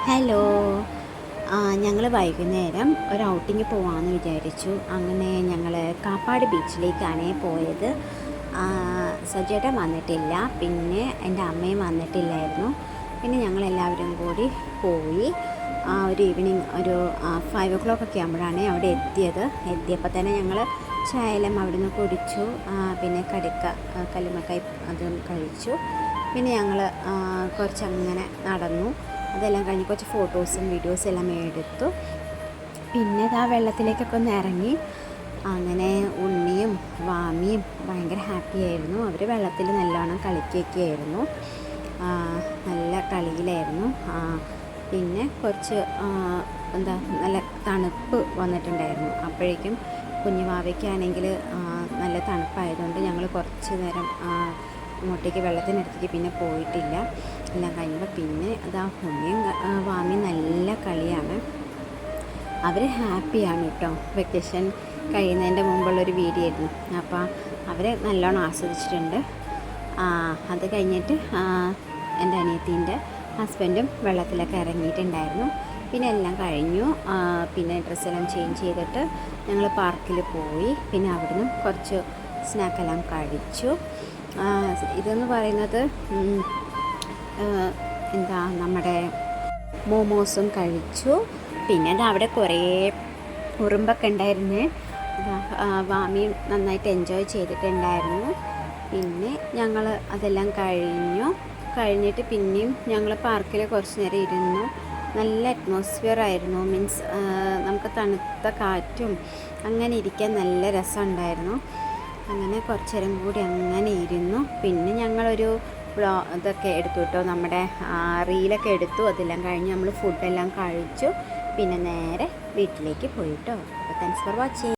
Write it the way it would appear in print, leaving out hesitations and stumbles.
Hello. ഞങ്ങൾ വൈകുന്നേരം ഒരു ഔട്ടിങ് പോകാമെന്ന് വിചാരിച്ചു. അങ്ങനെ ഞങ്ങൾ കാപ്പാട് ബീച്ചിലേക്കാണ് പോയത്. സജേട്ടൻ വന്നിട്ടില്ല, പിന്നെ എൻ്റെ അമ്മയും വന്നിട്ടില്ലായിരുന്നു. പിന്നെ ഞങ്ങളെല്ലാവരും കൂടി പോയി. ഒരു ഈവനിങ് ഒരു 5 o'clock ഒക്കെ ആകുമ്പോഴാണ് അവിടെ എത്തിയപ്പോൾ തന്നെ ഞങ്ങൾ ചായയെല്ലാം അവിടെ നിന്ന് കുടിച്ചു. പിന്നെ കല്ലുമ്മക്കായ് അതും കഴിച്ചു. പിന്നെ ഞങ്ങൾ കുറച്ചങ്ങനെ നടന്നു. അതെല്ലാം കഴിഞ്ഞ് കുറച്ച് ഫോട്ടോസും വീഡിയോസും എല്ലാം എടുത്തു. പിന്നെ ആ വെള്ളത്തിലേക്കൊക്കെ ഒന്ന് ഇറങ്ങി. അങ്ങനെ ഉണ്ണിയും വാമിയും ഭയങ്കര ഹാപ്പി ആയിരുന്നു. അവർ വെള്ളത്തിൽ നല്ലോണം കളിക്കുകയൊക്കെയായിരുന്നു. നല്ല കളിയിലായിരുന്നു. പിന്നെ കുറച്ച് നല്ല തണുപ്പ് വന്നിട്ടുണ്ടായിരുന്നു. അപ്പോഴേക്കും കുഞ്ഞു വാവയ്ക്കാണെങ്കിൽ നല്ല തണുപ്പായതുകൊണ്ട് ഞങ്ങൾ കുറച്ച് നേരം അങ്ങോട്ടേക്ക് വെള്ളത്തിനടുത്തേക്ക് പിന്നെ പോയിട്ടില്ല. എല്ലാം കഴിഞ്ഞപ്പോൾ പിന്നെ ഉണ്ണിയും വാമിയും നല്ല കളിയാണ്. അവർ ഹാപ്പിയാണ് കേട്ടോ. വെക്കേഷൻ കഴിയുന്നതിൻ്റെ മുമ്പുള്ളൊരു വീഡിയോ ആയിരുന്നു. അപ്പോൾ അവർ നല്ലോണം ആസ്വദിച്ചിട്ടുണ്ട്. അത് കഴിഞ്ഞിട്ട് എൻ്റെ അനിയത്തീൻ്റെ ഹസ്ബൻഡും വെള്ളത്തിലൊക്കെ ഇറങ്ങിയിട്ടുണ്ടായിരുന്നു. പിന്നെ എല്ലാം കഴിഞ്ഞു. പിന്നെ ഡ്രസ്സെല്ലാം ചേഞ്ച് ചെയ്തിട്ട് ഞങ്ങൾ പാർക്കിൽ പോയി. പിന്നെ അവിടുന്ന് കുറച്ച് സ്നാക്കെല്ലാം കഴിച്ചു. ഇതെന്ന് പറയുന്നത് നമ്മുടെ മോമോസും കഴിച്ചു. പിന്നെ അവിടെ കുറേ ഉറുമ്പൊക്കെ ഉണ്ടായിരുന്നേ. വാമിയും നന്നായിട്ട് എൻജോയ് ചെയ്തിട്ടുണ്ടായിരുന്നു. പിന്നെ ഞങ്ങൾ അതെല്ലാം കഴിഞ്ഞിട്ട് പിന്നെയും ഞങ്ങൾ പാർക്കിൽ കുറച്ച് നേരം ഇരുന്നു. നല്ല അറ്റ്മോസ്ഫിയർ ആയിരുന്നു. മീൻസ് നമുക്ക് തണുത്ത കാറ്റും അങ്ങനെ ഇരിക്കാൻ നല്ല രസമുണ്ടായിരുന്നു. അങ്ങനെ കുറച്ച് നേരം കൂടി അങ്ങനെ ഇരുന്നു. പിന്നെ ഞങ്ങളൊരു ഇതൊക്കെ എടുത്തു കേട്ടോ, നമ്മുടെ റീലൊക്കെ എടുത്തു. അതെല്ലാം കഴിഞ്ഞ് നമ്മൾ ഫുഡെല്ലാം കഴിച്ചു. പിന്നെ നേരെ വീട്ടിലേക്ക് പോയിട്ടോ. അപ്പോൾ താങ്ക്സ് ഫോർ വാച്ചിങ്.